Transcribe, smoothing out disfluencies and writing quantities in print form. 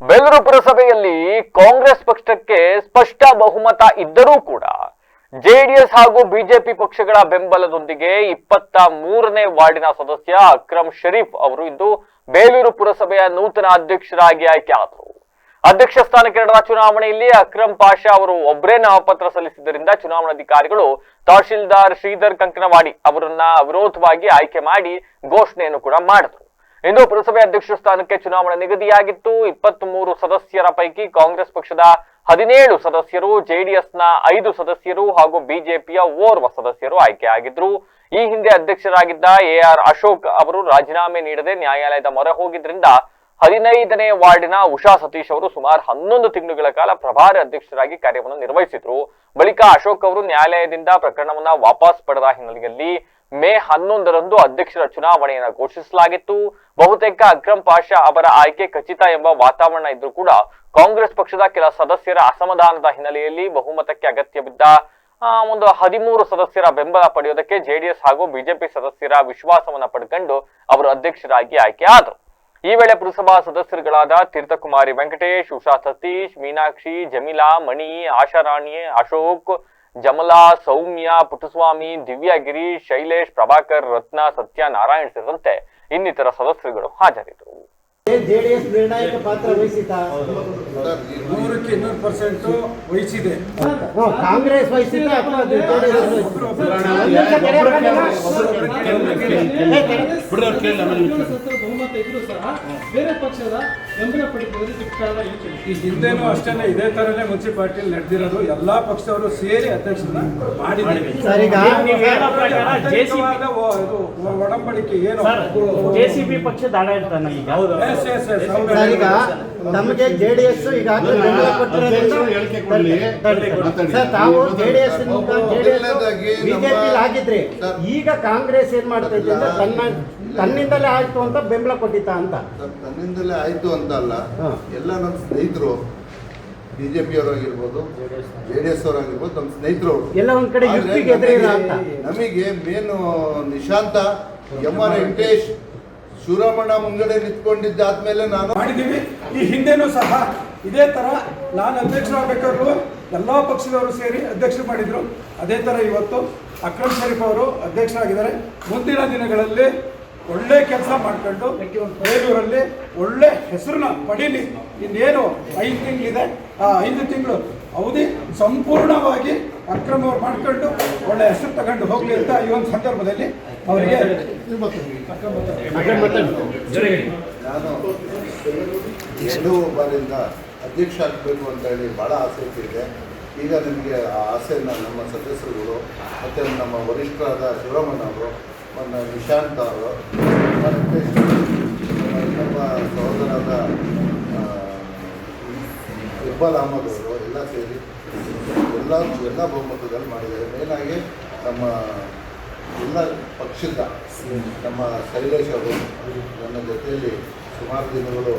ಬೇಲೂರು ಪುರಸಭೆಯಲ್ಲಿ ಕಾಂಗ್ರೆಸ್ ಪಕ್ಷಕ್ಕೆ ಸ್ಪಷ್ಟ ಬಹುಮತ ಇದ್ದರೂ ಕೂಡ ಜೆಡಿಎಸ್ ಹಾಗೂ ಬಿಜೆಪಿ ಪಕ್ಷಗಳ ಬೆಂಬಲದೊಂದಿಗೆ 23ನೇ ವಾರ್ಡಿನ ಸದಸ್ಯ ಅಕ್ರಮ್ ಶರೀಫ್ ಅವರು ಇಂದು ಬೇಲೂರು ಪುರಸಭೆಯ ನೂತನ ಅಧ್ಯಕ್ಷರಾಗಿ ಆಯ್ಕೆಯಾದರು. ಅಧ್ಯಕ್ಷ ಸ್ಥಾನಕ್ಕೆ ನಡೆದ ಚುನಾವಣೆಯಲ್ಲಿ ಅಕ್ರಮ್ ಪಾಷಾ ಅವರು ಒಬ್ಬರೇ ನಾಮಪತ್ರ ಸಲ್ಲಿಸಿದ್ದರಿಂದ ಚುನಾವಣಾಧಿಕಾರಿಗಳು ತಹಶೀಲ್ದಾರ್ ಶ್ರೀಧರ್ ಕಂಕನವಾಡಿ ಅವರನ್ನ ಅವಿರೋಧವಾಗಿ ಆಯ್ಕೆ ಮಾಡಿ ಘೋಷಣೆಯನ್ನು ಕೂಡ ಮಾಡಿದರು. ಇಂದು ಪುರಸಭೆ ಅಧ್ಯಕ್ಷ ಸ್ಥಾನಕ್ಕೆ ಚುನಾವಣೆ ನಿಗದಿಯಾಗಿತ್ತು. 23 ಸದಸ್ಯರ ಪೈಕಿ ಕಾಂಗ್ರೆಸ್ ಪಕ್ಷದ 17 ಸದಸ್ಯರು, ಜೆಡಿಎಸ್ನ 5 ಸದಸ್ಯರು ಹಾಗೂ ಬಿಜೆಪಿಯ ಓರ್ವ ಸದಸ್ಯರು ಆಯ್ಕೆಯಾಗಿದ್ರು. ಈ ಹಿಂದೆ ಅಧ್ಯಕ್ಷರಾಗಿದ್ದ ಎಆರ್ ಅಶೋಕ್ ಅವರು ರಾಜೀನಾಮೆ ನೀಡದೆ ನ್ಯಾಯಾಲಯದ ಮೊರೆ ಹೋಗಿದ್ರಿಂದ 15ನೇ ವಾರ್ಡಿನ ಉಷಾ ಸತೀಶ್ ಅವರು ಸುಮಾರು 11 ತಿಂಗಳುಗಳ ಕಾಲ ಪ್ರಭಾರಿ ಅಧ್ಯಕ್ಷರಾಗಿ ಕಾರ್ಯವನ್ನು ನಿರ್ವಹಿಸಿದ್ರು. ಬಳಿಕ ಅಶೋಕ್ ಅವರು ನ್ಯಾಯಾಲಯದಿಂದ ಪ್ರಕರಣವನ್ನ ವಾಪಸ್ ಪಡೆದ ಹಿನ್ನೆಲೆಯಲ್ಲಿ ಮೇ 11ರಂದು ಅಧ್ಯಕ್ಷರ ಚುನಾವಣೆಯನ್ನು ಘೋಷಿಸಲಾಗಿತ್ತು. ಬಹುತೇಕ ಅಕ್ರಮ್ ಪಾಷಾ ಅವರ ಆಯ್ಕೆ ಖಚಿತ ಎಂಬ ವಾತಾವರಣ ಇದ್ರೂ ಕೂಡ ಕಾಂಗ್ರೆಸ್ ಪಕ್ಷದ ಕೆಲ ಸದಸ್ಯರ ಅಸಮಾಧಾನದ ಹಿನ್ನೆಲೆಯಲ್ಲಿ ಬಹುಮತಕ್ಕೆ ಅಗತ್ಯವಿದ್ದ 13 ಸದಸ್ಯರ ಬೆಂಬಲ ಪಡೆಯುವುದಕ್ಕೆ ಜೆಡಿಎಸ್ ಹಾಗೂ ಬಿಜೆಪಿ ಸದಸ್ಯರ ವಿಶ್ವಾಸವನ್ನ ಪಡೆದುಕೊಂಡು ಅವರು ಅಧ್ಯಕ್ಷರಾಗಿ ಆಯ್ಕೆಯಾದರು. ಈ ವೇಳೆ ಪುರಸಭಾ ಸದಸ್ಯರುಗಳಾದ ತೀರ್ಥಕುಮಾರಿ ವೆಂಕಟೇಶ್, ಉಷಾ ಸತೀಶ್, ಮೀನಾಕ್ಷಿ, ಜಮೀಲಾ, ಮಣಿ, ಆಶಾರಾಣಿ, ಅಶೋಕ್, ಜಮಲಾ, ಸೌಮ್ಯ, ಪುಟ್ಟಸ್ವಾಮಿ, ದಿವ್ಯಾ, ಗಿರೀಶ್, ಶೈಲೇಶ್, ಪ್ರಭಾಕರ್, ರತ್ನ, ಸತ್ಯ ನಾರಾಯಣ್ ಸೇರಿದಂತೆ ಇನ್ನಿತರ ಸದಸ್ಯರುಗಳು ಹಾಜರಿದ್ದರು. ಜೆಡಿಎಸ್ ನಿರ್ಣಾಯಕ ಪಾತ್ರ ವಹಿಸಿತಾ? 100ಕ್ಕೆ 200% ವಹಿಸಿದೆ. ಕಾಂಗ್ರೆಸ್ ವಹಿಸಿತಾ ಅಥವಾ ಬಹುಮತ ಇದ್ರೂ ಸಹ ಬೇರೆ ಪಕ್ಷದ ಬೆಂಬಲ ಪಡೆಯುವುದಕ್ಕೆ ಈ ಹಿಂದೆನೂ ಅಷ್ಟೇ ಇದೇ ತರನೇ ಮುನ್ಸಿಪಾಲಿಟಿ ನಡೆದಿರೋದು. ಎಲ್ಲಾ ಪಕ್ಷದವರು ಸೇರಿ ಅಧ್ಯಕ್ಷರನ್ನ ಮಾಡಿದ್ದಾರೆ. ಒಡಂಬಡಿಕೆ ಏನು ಜೆಸಿಬಿ ಪಕ್ಷದ ಆಡಳಿತ ಈಗ ನಮಗೆ ಜೆಡಿಎಸ್ ಈಗಾಗಲೇ ಬೆಂಬಲ ಕೊಟ್ಟಿರೋದ್ರಿಂದ ತಾವು ಜೆಡಿಎಸ್ ಬಿಜೆಪಿ ಆಗಿದ್ರಿ. ಈಗ ಕಾಂಗ್ರೆಸ್ ಏನ್ ಮಾಡ್ತಾ ಇದೆ ಅಂದ್ರೆ ತನ್ನಿಂದಲೇ ಆಯ್ತು ಅಂತ ಬೆಂಬಲ ಕೊಟ್ಟಿತ್ತ ಅಂತ. ತನ್ನಿಂದಲೇ ಆಯ್ತು ಅಂತ ಅಲ್ಲ, ಎಲ್ಲ ನಮ್ಮ ಸ್ನೇಹಿತರು ಬಿಜೆಪಿ ಅವರಾಗಿರ್ಬೋದು, ಜೆಡಿಎಸ್ ಅವರಾಗಿರ್ಬೋದು, ನಮ್ಮ ಸ್ನೇಹಿತರು ಎಲ್ಲ ಒಂದ್ ಕಡೆ ಯುಕ್ತಿಗೆ ಎದುರಿಲ್ಲ ಅಂತ. ನಮಗೆ main Nishanta, M R Venkatesh, Shivaramanna ಮುಂಗಡೆ ನಿಂತ್ಕೊಂಡಿದ್ದಾದ್ಮೇಲೆ ನಾನು ಮಾಡಿದ್ದೀವಿ. ಈ ಹಿಂದೆನೂ ಸಹ ಇದೇ ತರ ನಾನು ಅಧ್ಯಕ್ಷರಾಗಬೇಕಾದ್ರು ಎಲ್ಲಾ ಪಕ್ಷದವರು ಸೇರಿ ಅಧ್ಯಕ್ಷರು ಮಾಡಿದ್ರು. ಅದೇ ತರ ಇವತ್ತು ಅಕ್ರಮ್ ಶರೀಫ್ ಅವರು ಅಧ್ಯಕ್ಷರಾಗಿದ್ದಾರೆ. ಮುಂದಿನ ದಿನಗಳಲ್ಲಿ ಒಳ್ಳೆ ಕೆಲಸ ಮಾಡ್ಕೊಂಡು ಬೇಲೂರಲ್ಲಿ ಒಳ್ಳೆ ಹೆಸರನ್ನ ಪಡೀಲಿ. ಇನ್ನೇನು 5 ತಿಂಗಳಿದೆ, ಆ 5 ತಿಂಗಳು ಅವಧಿ ಸಂಪೂರ್ಣವಾಗಿ ಅಕ್ರಮ ಅವ್ರು ಮಾಡ್ಕೊಂಡು ಒಳ್ಳೆ ಹೆಸರು ತಗೊಂಡು ಹೋಗ್ಲಿ ಅಂತ ಈ ಒಂದು ಸಂದರ್ಭದಲ್ಲಿ ಅವರಿಗೆ ನಾನು 2 ಬಾರಿಯಿಂದ ಅಧ್ಯಕ್ಷ ಆಗಬೇಕು ಅಂತ ಹೇಳಿ ಭಾಳ ಆಸೆ ಇಟ್ಟಿದ್ದೆ. ಈಗ ನಿಮಗೆ ಆ ಆಸೆಯನ್ನು ನಮ್ಮ ಸದಸ್ಯರುಗಳು ಮತ್ತು ನಮ್ಮ ವರಿಷ್ಠರಾದ ಶಿವರಾಮಣ್ಣ ಅವರು, ನಮ್ಮ ನಿಶಾಂತ್ ಅವರು, ನಮ್ಮ ಸಹೋದರಾದ ಇಕ್ಬಾಲ್ ಅಹಮದ್ ಅವರು ಎಲ್ಲ ಸೇರಿ ಎಲ್ಲ ಬಹುಮತದಲ್ಲಿ ಮಾಡಿದ್ದಾರೆ. ಮೇಲಾಗಿ ನಮ್ಮ ಎಲ್ಲ ಪಕ್ಷದ ನಮ್ಮ ಶೈಲೇಶ್ ಅವರು ನನ್ನ ಜೊತೆಯಲ್ಲಿ ಸುಮಾರು ದಿನಗಳು